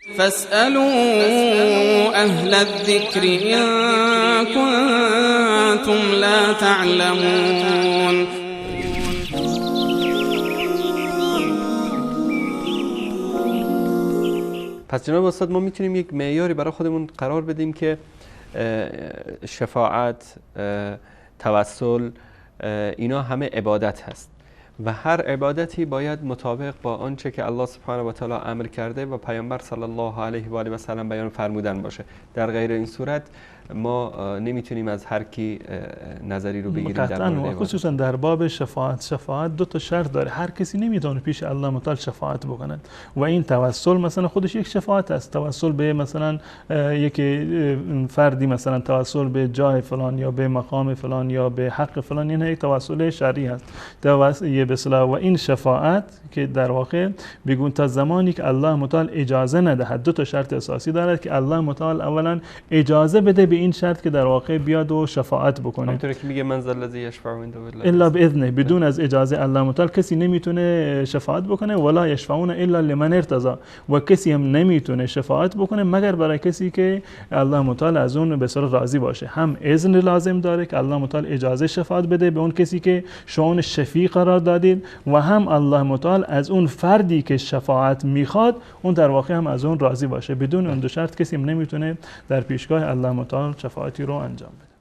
فاسألوا أهل الذكر إن كنتم لا تعلمون. پس جناب استاد ما میتونیم یک معیاری برای خودمون قرار بدیم که شفاعت، توسل، اینا همه عبادت هست و هر عبادتی باید مطابق با آنچه که الله سبحانه و تعالی امر کرده و پیامبر صلی الله علیه و آله و سلم بیان فرمودن باشه. در غیر این صورت ما نمیتونیم از هر کی نظری رو بگیریم در مورد خصوصا در باب شفاعت دو تا شرط داره. هر کسی نمیتونه پیش الله متعال شفاعت بکنه و این توسل مثلا خودش یک شفاعت است. توسل به مثلا یک فردی، مثلا توسل به جای فلان یا به مقام فلان یا به حق فلان، این یک توسل شرعی است. توسل به اصطلاح و این شفاعت که در واقع بگون تا زمانی که الله متعال اجازه ندهد، دو تا شرط اساسی دارد که الله متعال اولا اجازه بده به این شرط که در واقع بیاد و شفاعت بکنه. همونطوری که میگه من ذا الذی یشفع عنده الا باذنه، بدون از اجازه الله متعال کسی نمیتونه شفاعت بکنه. ولا یشفعون الا لمن ارتضى، و کسی هم نمیتونه شفاعت بکنه مگر برای کسی که الله متعال از اون به صورت راضی باشه. هم اذن لازم داره که الله متعال اجازه شفاعت بده به اون کسی که شأن شفیع قرار دادید، و هم الله متعال از اون فردی که شفاعت میخواد اون در واقع هم از اون راضی باشه. بدون اون دو شرط کسی هم نمیتونه در پیشگاه الله متعال شفاعتی رو انجام بده.